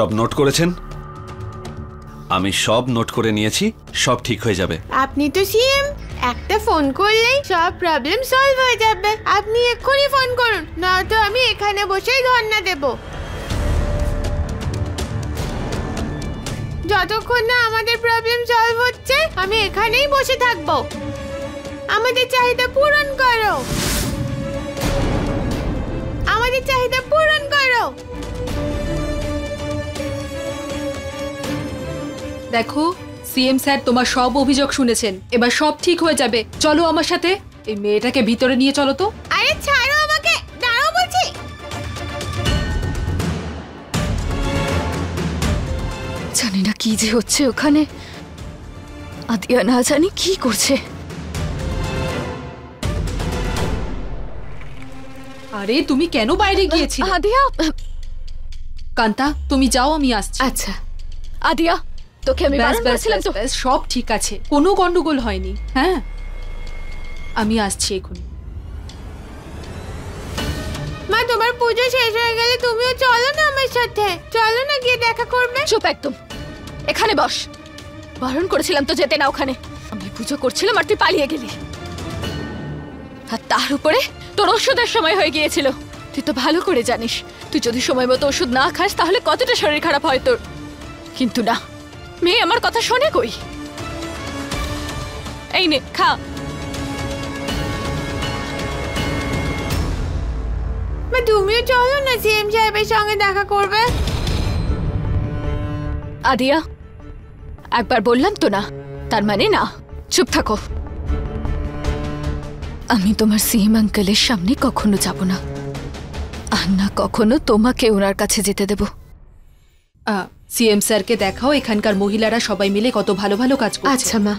সব নোট করেছেন? আমি সব নোট করে নিয়েছি, সব ঠিক হয়ে যাবে। আপনি তো সিএম, একটা ফোন করলেই সব প্রবলেম সলভ হয়ে যাবে। আপনি এক্ষুনি ফোন করুন, নয়তো আমি এখানে বসেই ধর্ণা দেব। যতক্ষণ না আমাদের প্রবলেম সলভ হচ্ছে আমি এখানেই বসে থাকবো। আমাদের চাহিদা পূরণ করো, আমাদের চাহিদা পূরণ করো। দেখো সিএম স্যার তোমার সব অভিযোগ শুনেছেন, এবার সব ঠিক হয়ে যাবে। চলো আমার সাথে, এই মেয়েটাকে ভিতরে নিয়ে চলো তো। আরে ছাড়ো আমাকে, দাঁড়াও বলছি। জানি না কি যে হচ্ছে ওখানে, আদিয়া না জানি কি করছে। আরে তুমি কেন বাইরে গিয়েছিলে? আদিয়া, কান্তা তুমি যাও, আমি আসছি। আচ্ছা আদিয়া, তোকে আমি বারণ করেছিলাম তো। সব ঠিক আছে, কোনো গন্ডগোল হয়নি। হ্যাঁ আমি আসছি এখন। মা তোমার পুজো শেষ হয়ে গেলে তুমিও চলো না আমার সাথে, চলো না গিয়ে দেখা করবে। চুপ একদম, এখানে বস। বারণ করেছিলাম তো যেতে না ওখানে। আমি পুজো করছিলাম আর তুই পালিয়ে গেলি। আর তার উপরে তোর ওষুধের সময় হয়ে গিয়েছিল। তুই তো ভালো করে জানিস, তুই যদি সময় মতো ওষুধ না খাস তাহলে কতটা শরীর খারাপ হয় তোর। কিন্তু না, মেয়ে আমার কথা শোনে কই। এই নে খা। মা তুমিও চলো না সিএম সাহেবের সঙ্গে দেখা করবে। আদিয়া, একবার বললাম তো না, তার মানে না। চুপ থাকো। আমি তোমার সিএম আঙ্কেলের সামনে কখনো যাব না, আর না কখনো তোমাকে ওনার কাছে যেতে দেব। সিএম স্যারকে দেখাও, এখানকার মহিলারা সবাই মিলে কত ভালো ভালো কাজ করছে। আচ্ছা মা,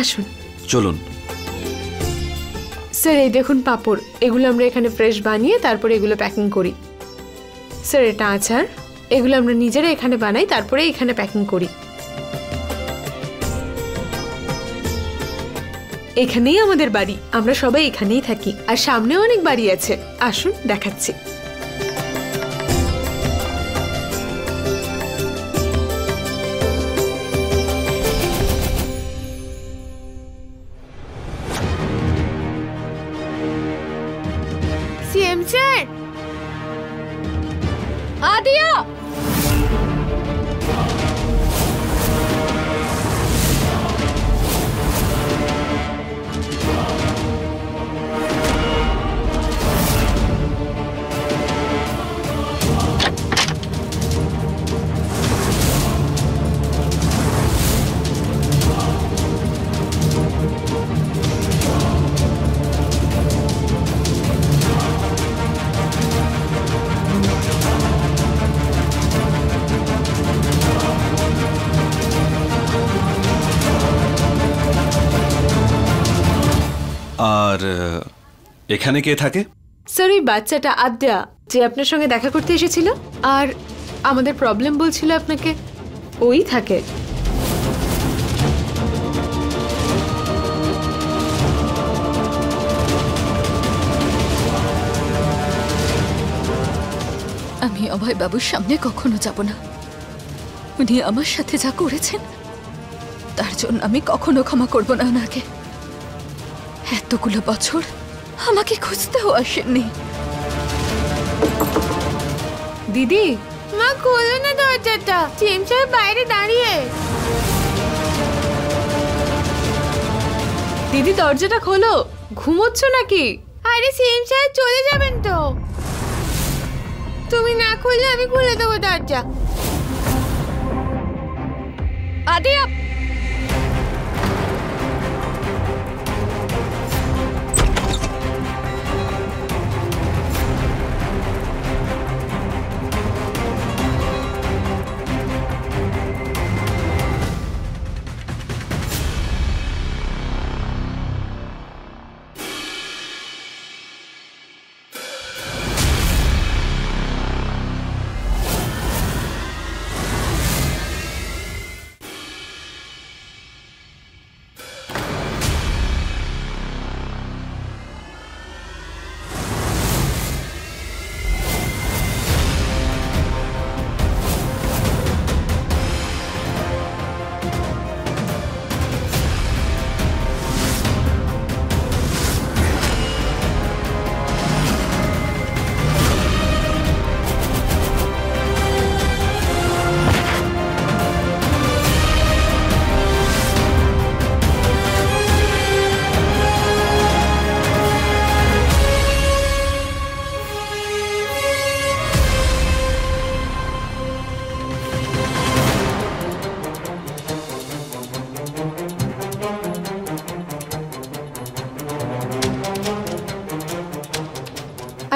আসুন। চলুন। স্যার এই দেখুন পাঁপড়, এগুলো আমরা এখানে ফ্রেশ বানিয়ে তারপরে এগুলো প্যাকিং করি। স্যার এটা আচার, এগুলো আমরা নিজেরা এখানে বানাই তারপরে এখানে প্যাকিং করি। এখানেই আমাদের বাড়ি, আমরা সবাই এখানেই থাকি, আর সামনেও অনেক বাড়ি আছে। আসুন দেখাচ্ছি। CM sir. আদিয়া, আর এখানে কে থাকে? স্যার ওই বাচ্চাটা আদ্যা, যে আপনার সঙ্গে দেখা করতে এসেছিল আর আমাদের প্রবলেম বলছিল আপনাকে, ওই থাকে। আমি অভয় বাবুর সামনে কখনো যাব না। উনি আমার সাথে যা করেছেন তার জন্য আমি কখনো ক্ষমা করব না ওনাকে। এতগুলো বছর আমাকে খুঁজতেও আসেননি। দিদি, মা খোলো না দরজাটা, সিএম সাহেব বাইরে দাঁড়িয়ে। দিদি দরজাটা খোলো, ঘুমোচ্ছ নাকি? আরে সিএম সাহেব চলে যাবেন তো। তুমি না খুললে আমি খুলে দেবো দরজা। আদিয়া,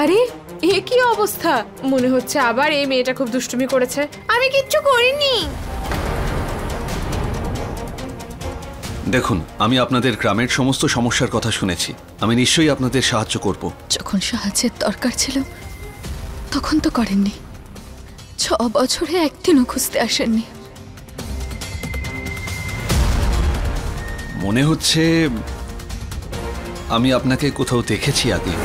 আরে এ কি অবস্থা? মনে হচ্ছে আবার এই মেয়েটা খুব দুষ্টুমি করেছে। আমি কিচ্ছু করিনি। দেখুন, আমি আপনাদের গ্রামের সমস্ত সমস্যার কথা শুনেছি। আমি নিশ্চয়ই আপনাদের সাহায্য করব। যখন সাহায্যের দরকার ছিল তখন তো করেননি। 6 বছরে একদিনও খুঁজতে আসেননি। মনে হচ্ছে আমি আপনাকে কোথাও দেখেছি আগে।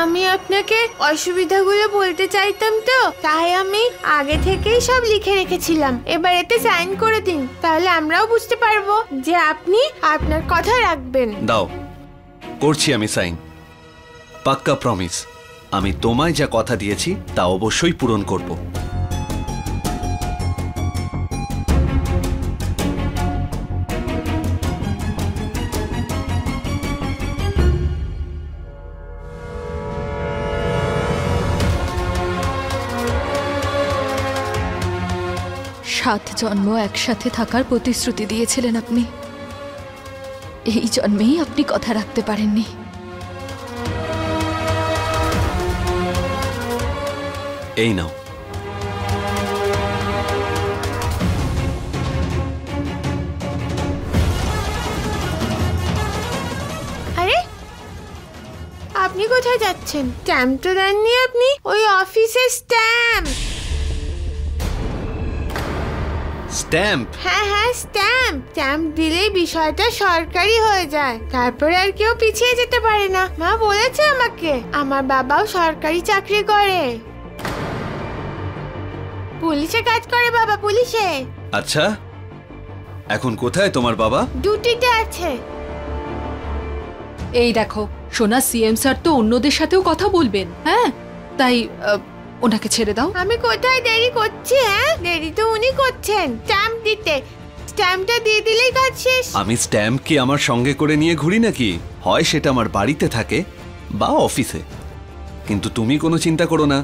আমি আপনাকে অসুবিধাগুলো বলতে চাইতাম তো, তাই আমি আগে থেকেই সব লিখে রেখেছিলাম। এবার এতে সাইন করে দিন, তাহলে আমরাও বুঝতে পারবো যে আপনি আপনার কথা রাখবেন। দাও, করছি আমি সাইন। পাক্কা প্রমিস। আমি তোমায় যা কথা দিয়েছি তা অবশ্যই পূরণ করব। সাত জন্ম একসাথে থাকার প্রতিশ্রুতি দিয়েছিলেন আপনি। এই জন্মেই আপনি কথা রাখতে পারেননি। এই নাও। আরে আপনি কোথায় যাচ্ছেন? স্ট্যাম্প তো দেননি আপনি। ওই অফিসের স্ট্যাম্প। স্ট্যাম্প? হ্যাঁ হ্যাঁ, স্ট্যাম্প। স্ট্যাম্প দিলেই বিষয়টা সরকারি হয়ে যায়, তারপরে আর কেউ পিছিয়ে যেতে পারে না। মা বলেছে আমাকে। আমার বাবাও সরকারি চাকরি করে, পুলিশে কাজ করে বাবা, পুলিশে। আচ্ছা, এখন কোথায় তোমার বাবা? ডিউটিতে আছে। এই দেখো সোনা, সিএম স্যার তো অন্যদের সাথেও কথা বলবেন। হ্যাঁ, তাই ওনাকে ছেড়ে দাও। আমি কোথায় দেরি করছি? হ্যাঁ, দেরি তো উনি করছেন স্ট্যাম্প দিতে। স্ট্যাম্পটা দিয়ে দিলেই কাজ শেষ। আমি স্ট্যাম্প কি আমার সঙ্গে করে নিয়ে ঘুরি নাকি? হয় সেটা আমার বাড়িতে থাকে বা অফিসে। কিন্তু তুমি কোনো চিন্তা করো না,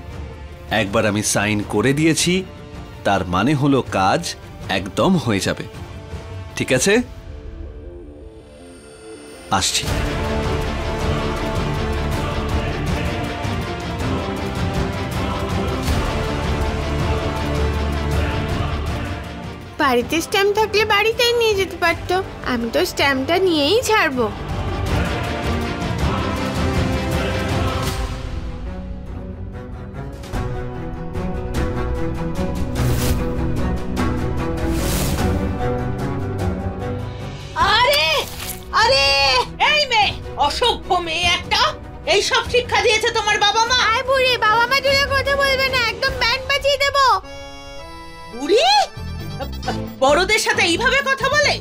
একবার আমি সাইন করে দিয়েছি, তার মানে হলো কাজ একদম হয়ে যাবে। ঠিক আছে, আসছি। বাড়িতে স্ট্যাম্প থাকলে বাড়িতেই নিয়ে যেতে পারতো। আমি তো স্ট্যাম্পটা নিয়েই ছাড়বো। আরে আরে, এই মেয়ে, অসভ্য মেয়ে একটা। এই সব শিক্ষা দিয়েছে তোমার বাবা মা? আয় বুড়ি, বাবা মা তুলে কথা বলবে না, একদম ব্যান্ড বাজিয়ে দেবো। বুড়ি বড়দের সাথে এইভাবে কথা বলে?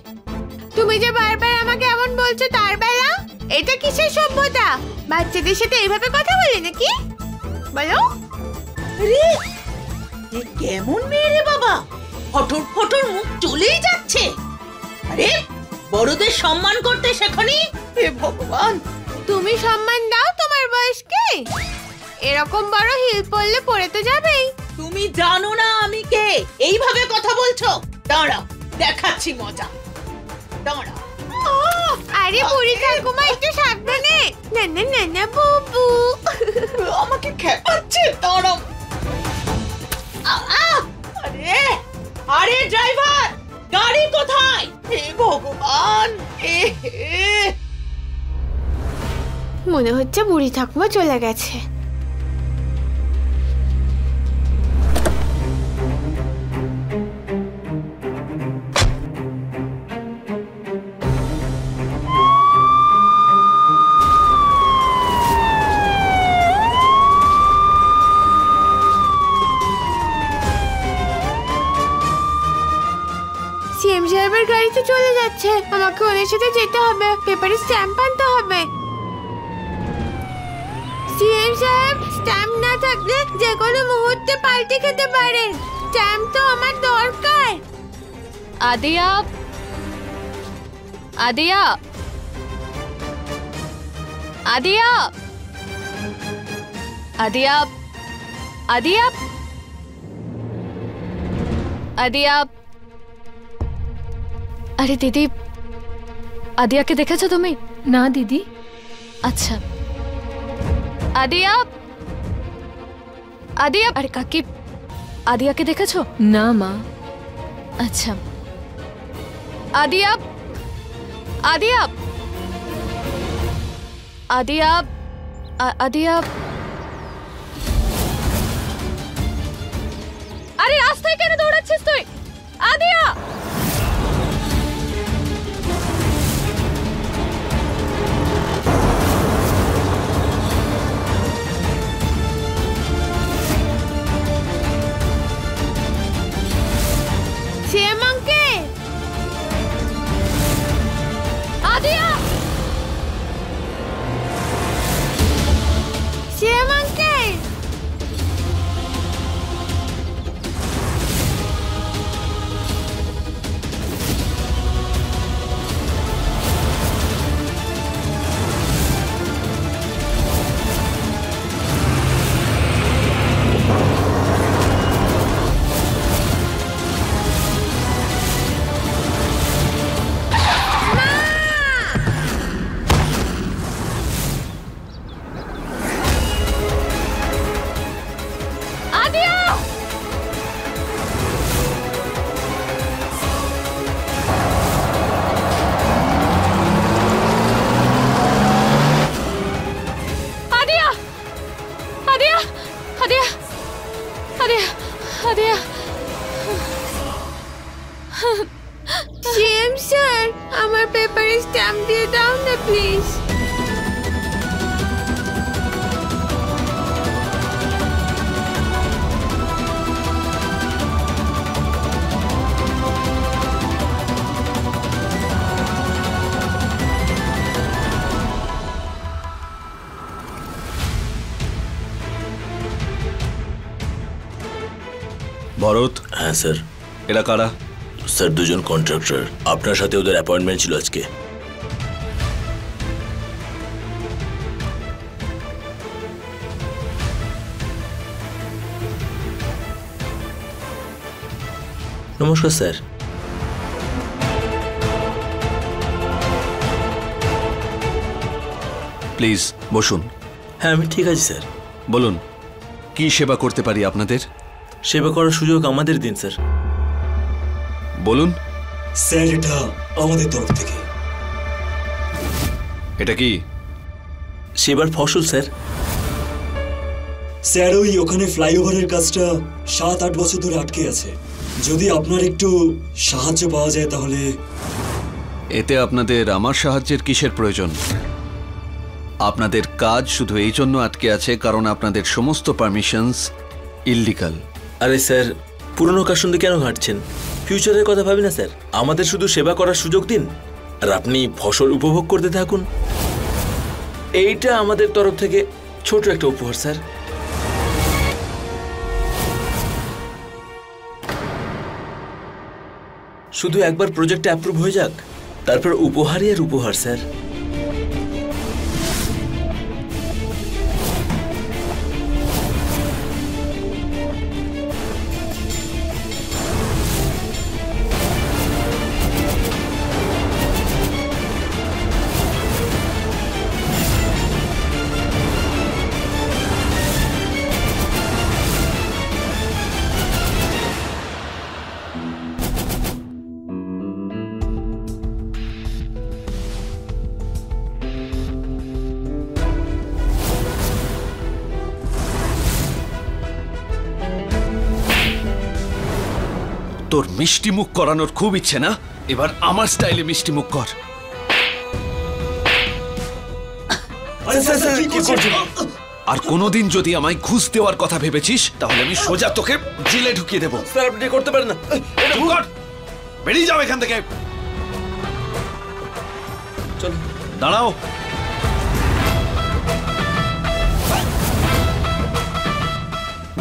তুমি যে বারবার আমাকে এমন বলছো, তার বেলা এটা কিসের সভ্যতা? বাচ্চাদের সাথে এইভাবে কথা বলে নাকি? বলো। আরে এ কেমন মেয়ে রে বাবা, ফটর ফটর মুখ চলেই যাচ্ছে। আরে বড়দের সম্মান করতে শেখনি? হে ভগবান। তুমি সম্মান দাও তোমার বয়সকে। এরকম বড় হিল পড়লে পড়ে তো যাবেই। তুমি জানো না আমি কে? এইভাবে কথা বলছো? দাঁড়াও, দেখাচ্ছি মজা। দাঁড়াও। আরে বুড়ি ঠাকুমা, একটু সাবধানে। না না না না বুবু। আমাকে খেপাচ্ছে। দাঁড়াও। আরে আরে ড্রাইভার, গাড়ি কোথায়? হে ভগবান। মনে হচ্ছে বুড়ি ঠাকুমা চলে গেছে। সিএম সাহেবের গাড়িতে চলে যাচ্ছে। আমাকে ওদের সাথে যেতে হবে, পেপারে স্ট্যাম্প আনতে হবে। সিএম সাহেব, স্ট্যাম্প না থাকলে যে কোনো মুহূর্তে পাল্টে খেতে পারেন। স্ট্যাম্প তো আমার দরকার। আদিয়া, আদিয়া, আদিয়া, আদিয়া, আদিয়া, আদিয়া। আরে দিদি, আদিয়াকে দেখেছো তুমি? না দিদি। আচ্ছা, আদিয়া, আদিয়া। আরে কাকি, আদিয়াকে দেখেছো? না মা। আচ্ছা, আদিয়া, আদিয়া, আদিয়া, আদিয়া। আরে রাস্তায় কেন দৌড়াচ্ছিস তুই? Adiya! CM uncle, Adiya! CM uncle, Adiya! Adiya! Adiya! Adiya! Adiya! Adiya! CM sir, আমার পেপারে স্ট্যাম্প দিয়ে দাও না প্লিজ। ভরত, হ্যাঁ স্যার। এরা কারা? স্যার দুজন কন্ট্রাক্টর, আপনার সাথে ওদের অ্যাপয়েন্টমেন্ট ছিল আজকে। নমস্কার স্যার। প্লিজ বসুন। হ্যাঁ আমি ঠিক আছি স্যার। বলুন, কি সেবা করতে পারি আপনাদের? সেবা করার সুযোগ আমাদের দিন স্যার। বলুন। স্যার এটা আমাদের তরফ থেকে। এটা কি? সেবার ফসল স্যার। স্যার ওই ওখানে ফ্লাইওভারের কাজটা 7-8 বছর ধরে আটকে আছে। যদি আপনার একটু সাহায্য পাওয়া যায় তাহলে। এতে আপনাদের আমার সাহায্যের কিসের প্রয়োজন? আপনাদের কাজ শুধু এই জন্য আটকে আছে কারণ আপনাদের সমস্ত পারমিশনস ইললিগাল। আরে স্যার, পুরনো কাজ শুনতে কেন ঘাটছেন? ফিউচারের কথা ভাবি না স্যার। আমাদের শুধু সেবা করার সুযোগ দিন আর আপনি ফসল উপভোগ করতে থাকুন। এইটা আমাদের তরফ থেকে ছোট একটা উপহার স্যার। শুধু একবার প্রজেক্টটা অ্যাপ্রুভ হয়ে যাক, তারপর উপহারই আর উপহার স্যার। তোর মিষ্টি মুখ করানোর খুব ইচ্ছে না? এবার আমার স্টাইলে মিষ্টি মুখ কর। আরে স্যার স্যার কি করছেন? আর কোনোদিন যদি আমায় ঘুষ দেওয়ার কথা ভেবেছিস তাহলে আমি সোজা তোকে জেলে ঢুকিয়ে দেবো। স্যার আপনি করতে পারেন না। চুপ কর, বেরিয়ে যাও এখান থেকে। চল দাঁড়াও।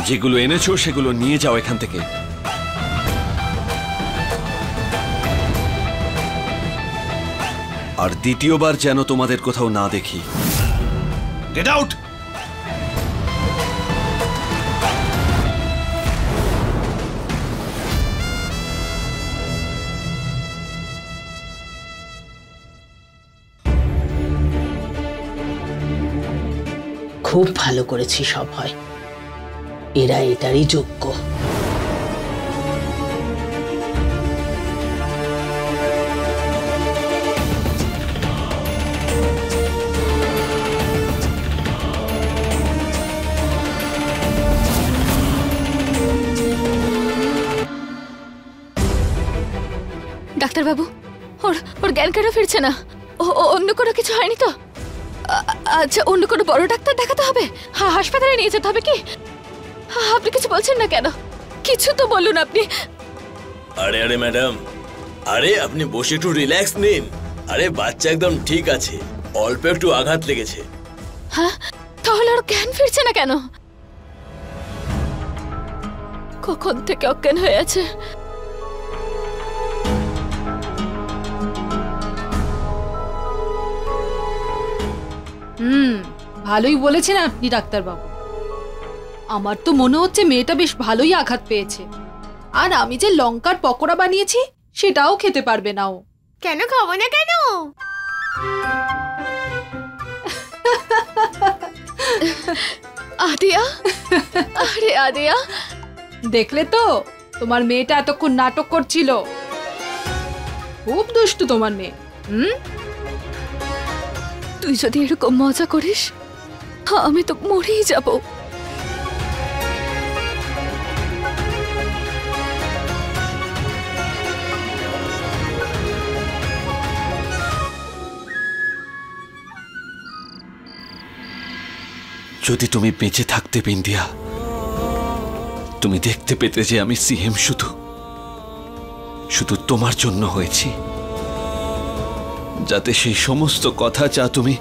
যেগুলো এনেছো সেগুলো নিয়ে যাও এখান থেকে। আর দ্বিতীয়বার যেন তোমাদের কোথাও না দেখি। Get out. খুব ভালো করেছিস অভয়, এরা এটারই যোগ্য। ডাক্তারবাবু, ওর ওর জ্ঞান কেন ফিরছে না? অন্য কোনো কিছু হয়নি তো? আচ্ছা, অন্য কোনো বড় ডাক্তার দেখাতে হবে? হাসপাতালে নিয়ে যেতে হবে কি? আপনি কিছু বলছেন না কেন? কিছু তো বলুন আপনি। আরে আরে ম্যাডাম, আরে আপনি বসে একটু রিল্যাক্স নিন। আরে বাচ্চা একদম ঠিক আছে, অল্প একটু আঘাত লেগেছে। হ্যাঁ, তাহলে ওর জ্ঞান ফিরছে না কেন? কখন থেকে অজ্ঞান হয়ে আছে? ভালোই বলেছেন আপনি ডাক্তারবাবু। আমার তো মনে হচ্ছে মেয়েটা বেশ ভালোই আঘাত পেয়েছে। আর আমি যে লঙ্কার পকোড়া বানিয়েছি সেটাও খেতে পারবে না ও। কেন খাবো না কেন? আদিয়া, আরে আদিয়া, দেখলে তো তোমার মেয়েটা এতক্ষণ নাটক করছিল। খুব দুষ্টু তোমার মেয়ে। তুই যদি এরকম মজা করিস আমি তো মরেই যাব। যদি তুমি বেঁচে থাকতে বিন্দিয়া, তুমি দেখতে পেতে যে আমি সিএম শুধু তোমার জন্য হয়েছি, যাতে সেই সমস্ত কথা যা তুমি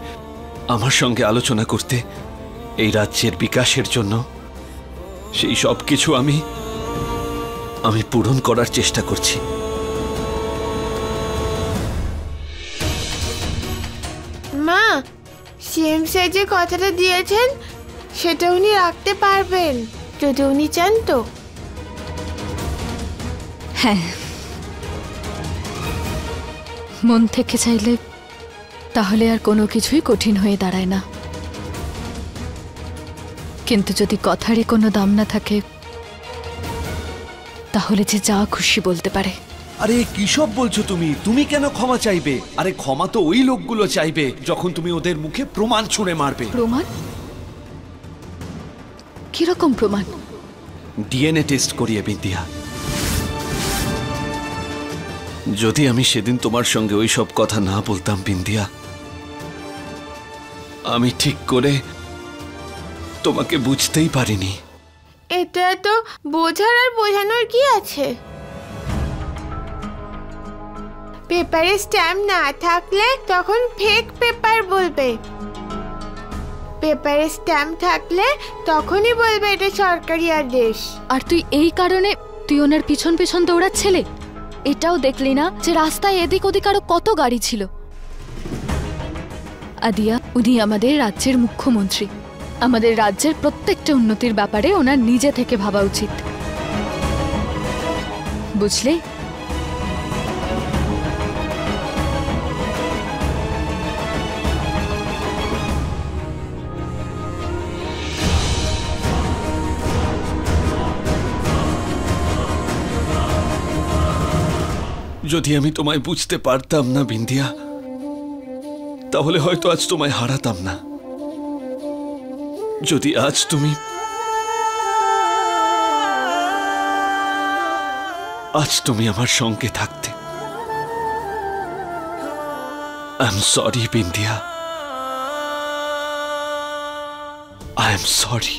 আমার সঙ্গে আলোচনা করতে এই রাজ্যের বিকাশের জন্য, সেই সব কিছু আমি পূরণ করার চেষ্টা করছি। মা, সিএম স্যার যে কথাটা দিয়েছেন সেটা উনি রাখতে পারবেন যদি উনি চান তো। হ্যাঁ, মন থেকে চাইলে তাহলে আর কোনো কিছুই কঠিন হয়ে দাঁড়ায় না। কিন্তু যদি কথারই কোনো দাম না থাকে তাহলে যে যা খুশি বলতে পারে। আরে কি সব বলছো তুমি? তুমি কেন ক্ষমা চাইবে? আরে ক্ষমা তো ওই লোকগুলো চাইবে যখন তুমি ওদের মুখে প্রমাণ ছুঁড়ে মারবে। প্রমাণ? কিরকম প্রমাণ? ডিএনএ টেস্ট করিয়ে বিন্দিয়া। যদি আমি সেদিন তোমার সঙ্গে ওই সব কথা না বলতাম বিন্দিয়া, আমি ঠিক করে তোমাকে বুঝতেই পারিনি। এটা তো বোঝার আর বোঝানোর কি আছে? পেপারে স্ট্যাম্প না থাকলে তখন ফেক পেপার বলবে, পেপারে স্ট্যাম্প থাকলে তখনই বলবে এটা সরকারি আদেশ। আর তুই এই কারণে তুই ওনার পিছন পিছন দৌড়াচ্ছিলে? এটাও দেখলি না যে রাস্তায় এদিক ওদিক আরো কত গাড়ি ছিল? আদিয়া, উনি আমাদের রাজ্যের মুখ্যমন্ত্রী। আমাদের রাজ্যের প্রত্যেকটা উন্নতির ব্যাপারে ওনার নিজে থেকে ভাবা উচিত, বুঝলে? যদি আমি তোমায় বুঝতে পারতাম না বিন্দিয়া, তাহলে হয়তো আজ তোমায় হারাতাম না। যদি আজ তুমি আমার সঙ্গে থাকতে। I am sorry Bindiya, I am sorry.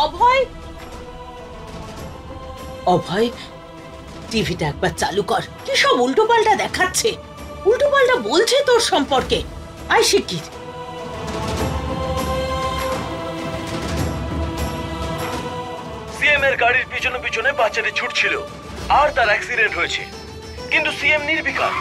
Abhay, Abhay, টিভিটা একবার চালু কর। কি সব উল্টো পাল্টা দেখাচ্ছে? উল্টো পাল্টা বলছে তোর সম্পর্কে। আয় শিগগির। সিএম এর গাড়ির পিছনে পিছনে বাচ্চাটি ছুটছিল আর তার অ্যাক্সিডেন্ট হয়েছে, কিন্তু সিএম নির্বিকার।